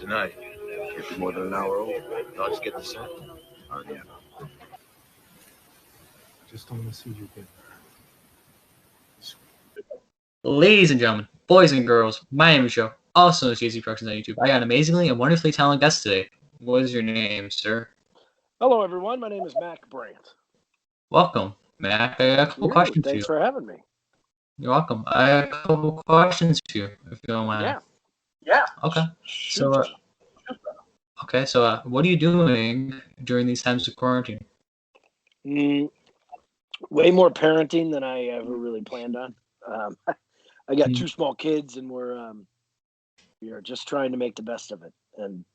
tonight. Can't be more than an hour old. I'll just get the set. Already am. Just don't want to see you get. Ladies and gentlemen, boys and girls, my name is Joe, also known as JZ Productions on YouTube. I got an amazingly and wonderfully talented guest today. What is your name, sir? Hello, everyone. My name is Mac Brandt. Welcome, Mac. I got a couple questions for you. Thanks for having me. You're welcome. I got a couple questions for you, if you don't mind. Yeah. Okay. Shoot. So, what are you doing during these times of quarantine? Way more parenting than I ever really planned on. I got two small kids, and we are just trying to make the best of it. And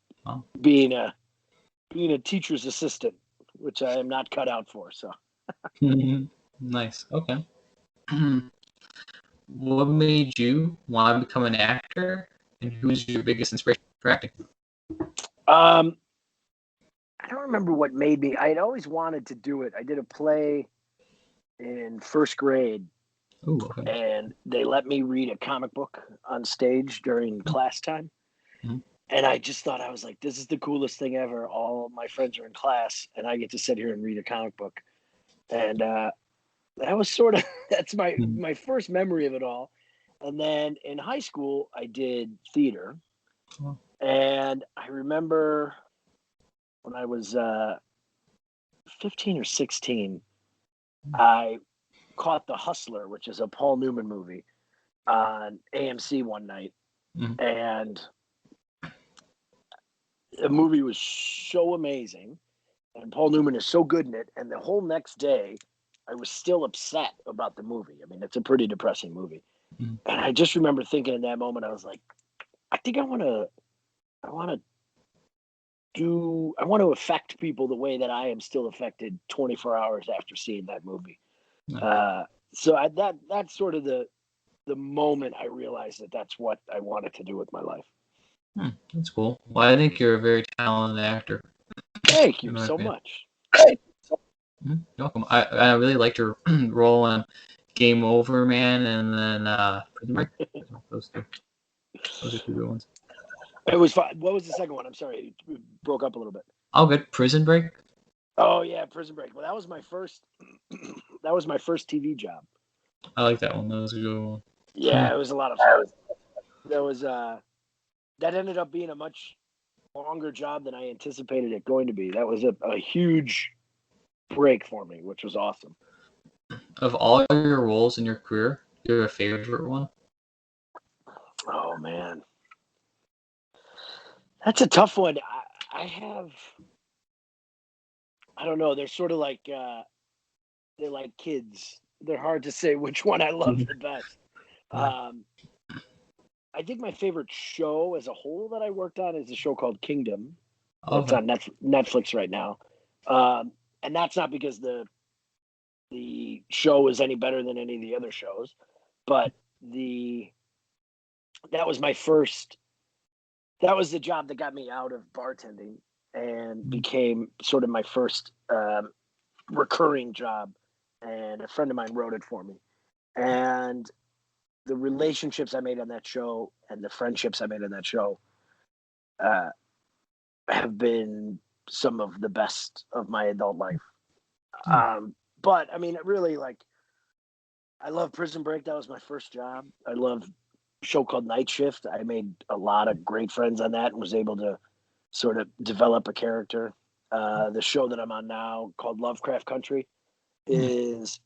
being a teacher's assistant, which I am not cut out for. So. Nice. Okay. What made you want to become an actor, and who is your biggest inspiration for acting? I don't remember what made me. I had always wanted to do it. I did a play in first grade. Ooh, okay. And they let me read a comic book on stage during class time. Mm-hmm. And I just thought, I was like, this is the coolest thing ever. All my friends are in class and I get to sit here and read a comic book. And that was sort of, that's my first memory of it all. And then in high school, I did theater. Oh. And I remember when I was 15 or 16, I caught The Hustler, which is a Paul Newman movie, on AMC one night. Mm-hmm. And the movie was so amazing. And Paul Newman is so good in it. And the whole next day, I was still upset about the movie. I mean, it's a pretty depressing movie. Mm-hmm. And I just remember thinking in that moment, I was like, I think I want to affect people the way that I am still affected 24 hours after seeing that movie. So that's sort of the moment I realized that that's what I wanted to do with my life. That's cool. Well, I think you're a very talented actor. Thank you so much. You're welcome. I really liked your role in Game Over, Man, and then Prison Break. Those are two good ones. It was fun. What was the second one? I'm sorry, it broke up a little bit. Oh, good. Prison Break. Oh yeah, Prison Break. Well, that was my first. That was my first TV job. I like that one. That was a good one. Yeah, it was a lot of fun. That ended up being a much longer job than I anticipated it going to be. That was a huge break for me, which was awesome. Of all your roles in your career, do you have a favorite one? Oh man, that's a tough one. I don't know. They're sort of like they're like kids. They're hard to say which one I love the best. I think my favorite show as a whole that I worked on is a show called Kingdom. It's on Netflix right now. And that's not because the show is any better than any of the other shows, but that was the job that got me out of bartending and became sort of my first recurring job. And a friend of mine wrote it for me. And the relationships I made on that show and the friendships I made on that show have been some of the best of my adult life. But I mean, really, like, I love Prison Break. That was my first job. I love a show called Night Shift. I made a lot of great friends on that and was able to sort of develop a character. The show that I'm on now called Lovecraft Country is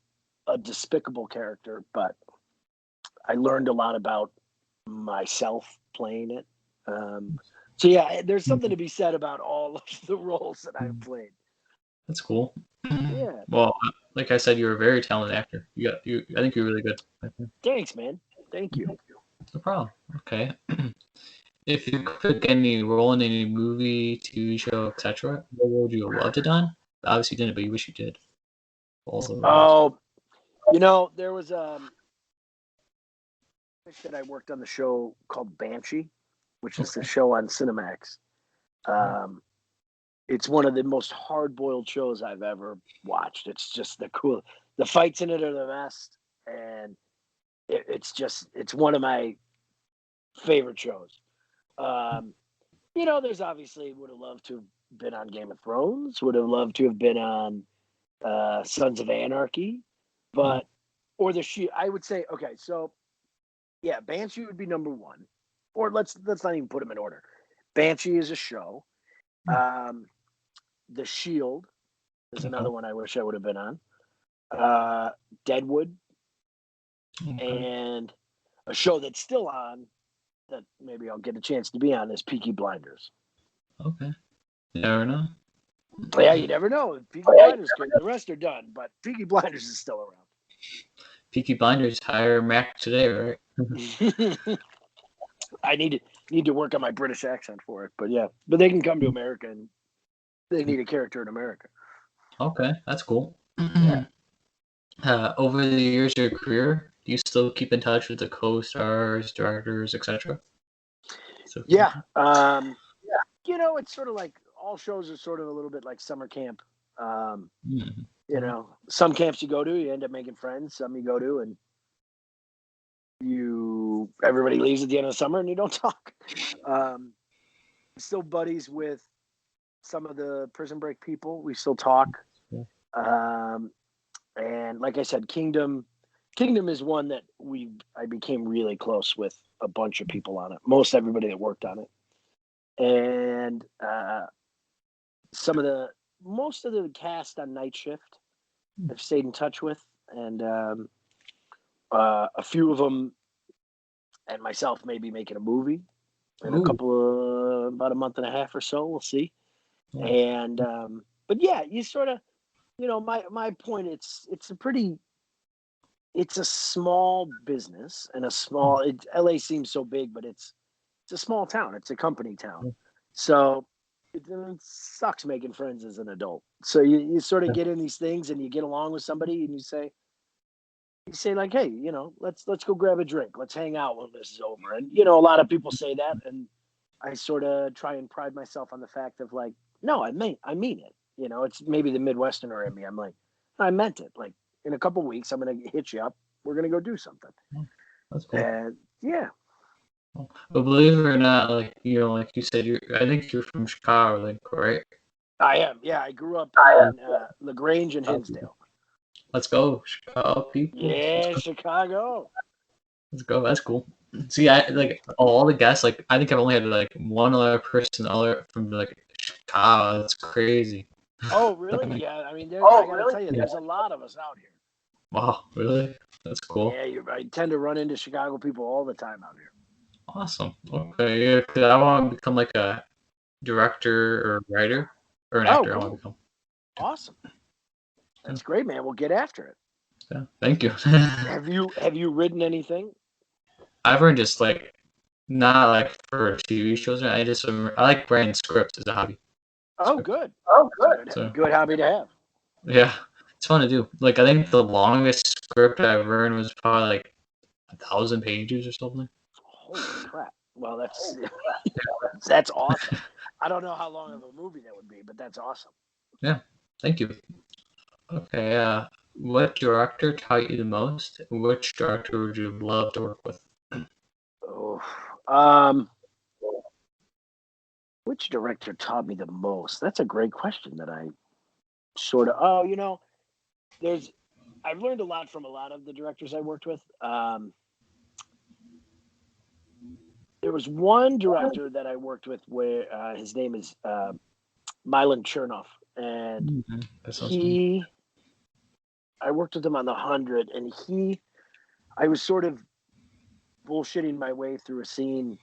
a despicable character, but I learned a lot about myself playing it. So yeah, there's something to be said about all of the roles that I've played. That's cool. Yeah. Well, like I said, you're a very talented actor. I think you're really good. Thanks, man. Thank you. No problem. Okay. If you could get any role in any movie, TV show, etc., what would you have loved to done? Obviously, you didn't, but you wish you did. Oh, there was that I worked on the show called Banshee, which is the show on Cinemax. It's one of the most hard-boiled shows I've ever watched. It's just the fights in it are the best, and it's one of my favorite shows. there's obviously would have loved to have been on Game of Thrones, would have loved to have been on Sons of Anarchy, but or the Shield. I would say okay, so yeah, Banshee would be number one, or let's not even put them in order. Banshee is a show. The Shield is another one I wish I would have been on. Deadwood, and a show that's still on that maybe I'll get a chance to be on is Peaky Blinders. Okay. You never know. Yeah, you never know. Peaky Blinders, the rest are done, but Peaky Blinders is still around. Peaky Blinders hire Mac today, right? I need to work on my British accent for it, but yeah, but they can come to America and they need a character in America. Okay, that's cool. Yeah. Over the years of your career, do you still keep in touch with the co-stars, directors, etc.? So, Yeah. It's sort of like all shows are sort of a little bit like summer camp. Some camps you go to, you end up making friends. Some you go to, and everybody leaves at the end of the summer, and you don't talk. Still buddies with some of the Prison Break people. We still talk. And like I said, Kingdom is one that I became really close with a bunch of people on it. Most everybody that worked on it. And most of the cast on Night Shift I've stayed in touch with, and a few of them and myself may be making a movie in about a month and a half or so. We'll see. And but yeah, you sort of, my point. It's a small business and LA seems so big, but it's a small town. It's a company town. So it sucks making friends as an adult. So you sort of get in these things and you get along with somebody and you say like, hey, let's go grab a drink. Let's hang out when this is over. And, a lot of people say that. And I sort of try and pride myself on the fact of like, no, I mean it. It's maybe the Midwesterner in me. I'm like, I meant it. Like in a couple of weeks, I'm going to hit you up. We're going to go do something. That's cool. And yeah. But believe it or not, like you said, I think you're from Chicago, right? I am. Yeah, I grew up in LaGrange and Hinsdale. Let's go, Chicago people. Yeah, Chicago. Let's go. That's cool. See, I like all the guests. Like, I think I've only had like one other person from like Chicago. That's crazy. Oh, really? Yeah. I mean, I gotta tell you, there's a lot of us out here. Wow, really? That's cool. Yeah, I tend to run into Chicago people all the time out here. Awesome. Okay, yeah, because I want to become like a director or writer or an actor. Cool. I want to become. Awesome. That's great, man. We'll get after it. Yeah, thank you. Have you written anything? I've written just like not like for TV shows. I like writing scripts as a hobby. Oh, good. So, good hobby to have. Yeah, it's fun to do. Like I think the longest script I've written was probably like 1,000 pages or something. Holy crap! Well, that's awesome. I don't know how long of a movie that would be, but that's awesome. Yeah, thank you. Okay, what director taught you the most? Which director would you love to work with? Which director taught me the most? That's a great question that I sort of. I've learned a lot from a lot of the directors I worked with. There was one director that I worked with where his name is Milan Chernoff, and I worked with him on The 100, and I was sort of bullshitting my way through a scene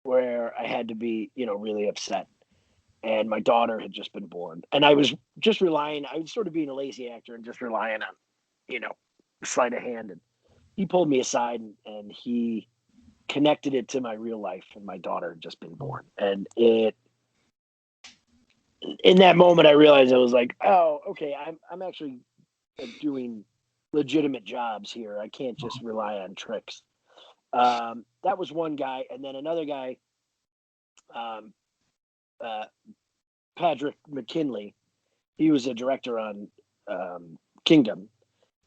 where I had to be, really upset. And my daughter had just been born. And I was just I was sort of being a lazy actor and just relying on, sleight of hand. And he pulled me aside and he connected it to my real life, and my daughter had just been born. And in that moment, I realized I was like, oh, okay, I'm actually doing legitimate jobs here. I can't just rely on tricks. That was one guy. And then another guy, Patrick McKinley, he was a director on Kingdom,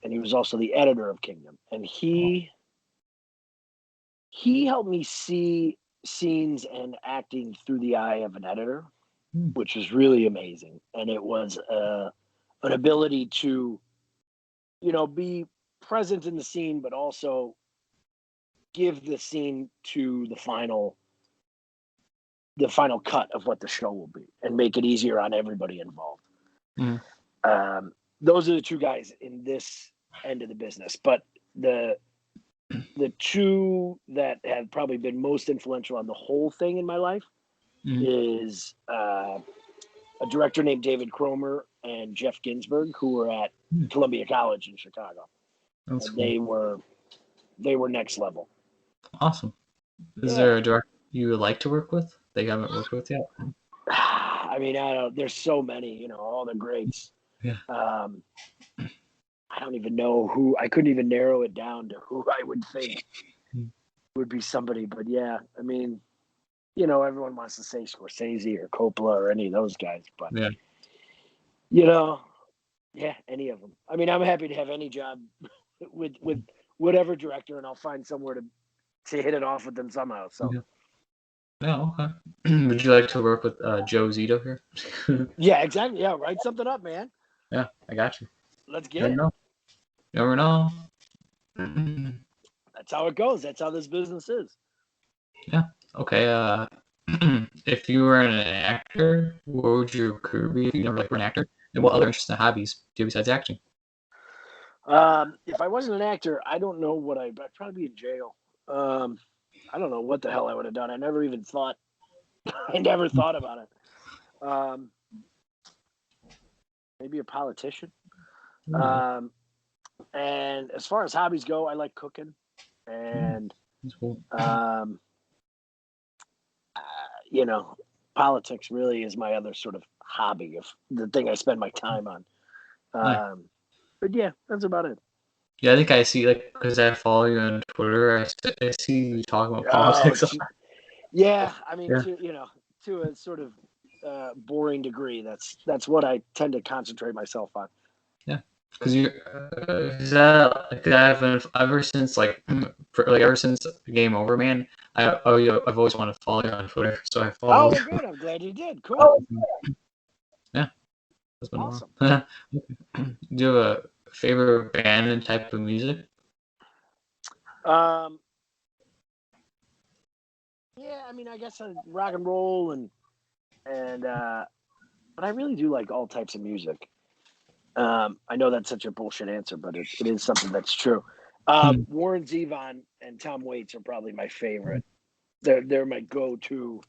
and he was also the editor of Kingdom. And he helped me see scenes and acting through the eye of an editor, Hmm. which was really amazing. And it was an ability to, be present in the scene, but also give the scene to the final cut of what the show will be and make it easier on everybody involved. Hmm. Those are the two guys in this end of the business. But the two that have probably been most influential on the whole thing in my life is a director named David Cromer and Jeff Ginsburg, who were at Columbia College in Chicago. That's And cool. they were next level. Awesome. Is Yeah. there a director you would like to work with that you haven't worked with yet? I mean, I don't. There's so many, all the greats. Yeah. I don't even know who. I couldn't even narrow it down to who I would think would be somebody. But yeah, I mean, everyone wants to say Scorsese or Coppola or any of those guys. But Yeah. yeah, any of them. I mean, I'm happy to have any job with whatever director, and I'll find somewhere to hit it off with them somehow. So. Yeah, okay. Would you like to work with Joe Zito here? Yeah, exactly. Yeah, write something up, man. Yeah, I got you. Let's get it. Never know. That's how it goes. That's how this business is. Yeah. Okay. If you were an actor, what would your career be if you never were an actor? And what other interests and hobbies do you have besides acting? If I wasn't an actor, I don't know what I'd probably be in jail. I don't know what the hell I would have done. I never even thought. I never thought about it. Maybe a politician. And as far as hobbies go, I like cooking, and That's cool. politics really is my other sort of hobby, of the thing I spend my time on. But yeah, that's about it. Yeah, I think I see, because I follow you on Twitter, I see you talking about politics. Yeah, I mean, to a sort of boring degree, that's what I tend to concentrate myself on. Yeah, because I've ever since ever since Game Over, man. I've always wanted to follow you on Twitter, so I follow. Oh, good. I'm glad you did. Cool. Yeah, that's been awesome. Do you have a favorite band and type of music? Yeah, I mean, I guess rock and roll and but I really do like all types of music. I know that's such a bullshit answer, but it is something that's true. Warren Zevon and Tom Waits are probably my favorite. They're my go-to.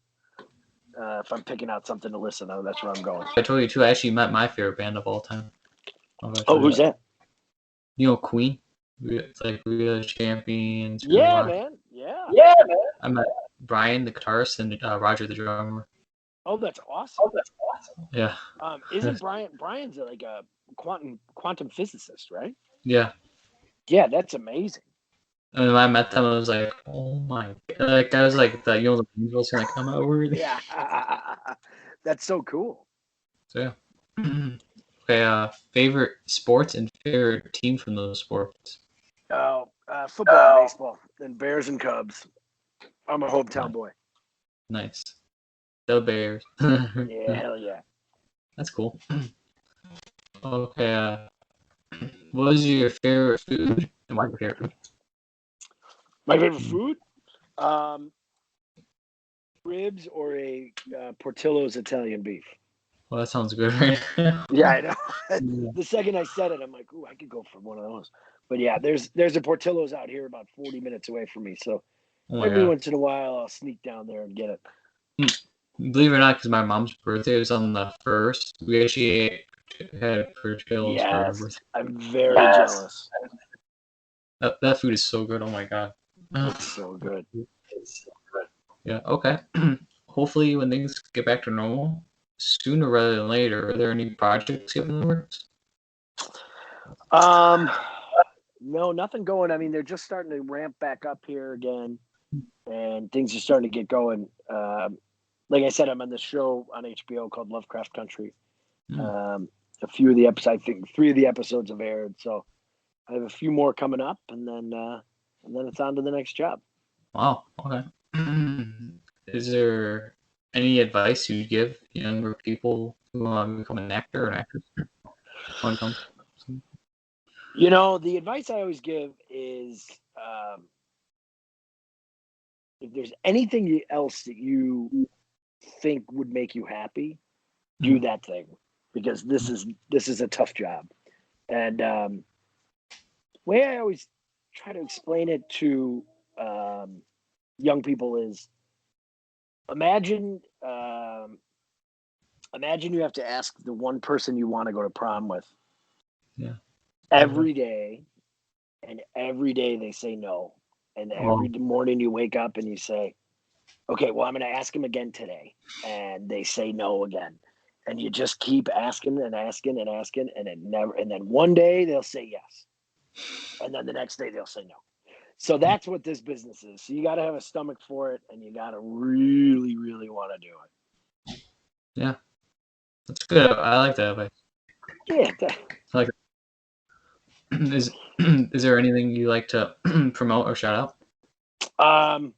If I'm picking out something to listen to, that's where I'm going. I told you too. I actually met my favorite band of all time. Oh, who's that? Queen. It's like We Are the Champions. Yeah, man. Yeah, man. I met Brian, the guitarist, and Roger, the drummer. Oh, that's awesome. Yeah. Isn't Brian's like a quantum physicist, right? Yeah. Yeah, that's amazing. And when I met them, I was like, oh my god. Like, I was like, the angels gonna come over. Yeah. That's so cool. So, yeah. Okay, favorite sports and favorite team from those sports? Oh, football and baseball, and Bears and Cubs. I'm a hometown boy. Nice. The Bears. Yeah, hell yeah. That's cool. Okay, what was your favorite food and why your favorite food? My favorite food? Ribs or a Portillo's Italian beef. Well, that sounds good, right? Yeah, I know. The second I said it, I'm like, ooh, I could go for one of those. But yeah, there's a Portillo's out here about 40 minutes away from me. So every once in a while, I'll sneak down there and get it. Believe it or not, because my mom's birthday was on the 1st, we actually had Portillo's for her birthday. I'm very jealous. That food is so good. Oh my god. It's so good. Yeah, okay. Hopefully when things get back to normal, sooner rather than later, are there any projects you have in the works? No, nothing going. I mean, they're just starting to ramp back up here again, and things are starting to get going. Like I said, I'm on this show on HBO called Lovecraft Country. A few of the episodes, I think 3 of the episodes have aired, so I have a few more coming up, and then it's on to the next job. Wow. Okay. is there any advice you'd give younger people who want to become an actor or an actress? Want to come? You know, the advice I always give is if there's anything else that you think would make you happy, do that thing, because this is a tough job. And way I always try to explain it to young people is imagine you have to ask the one person you want to go to prom with every day, and every day they say no, and every morning you wake up and you say, okay, well, I'm going to ask him again today, and they say no again, and you just keep asking and asking and asking, and then one day they'll say yes, and then the next day they'll say no. So that's what this business is. So you got to have a stomach for it, and you got to really, really want to do it. Yeah, that's good. I like that advice. Yeah. I like it. Is there anything you like to promote or shout out?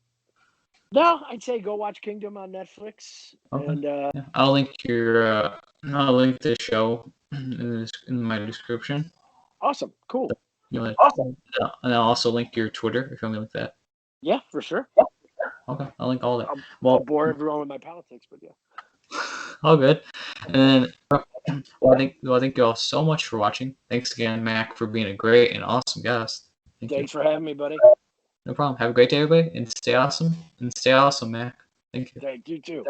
No, I'd say go watch Kingdom on Netflix. Okay. And yeah. I'll link the show in my description. Awesome, cool. Awesome. And I'll also link your Twitter if you want me to link that. Yeah, for sure. Okay, I'll link all that. I'll bore everyone with my politics, but yeah. All good. And then, I thank you all so much for watching. Thanks again, Mac, for being a great and awesome guest. Thanks for having me, buddy. No problem. Have a great day, everybody, and stay awesome. And stay awesome, Mac. Thank you. Thank you, too.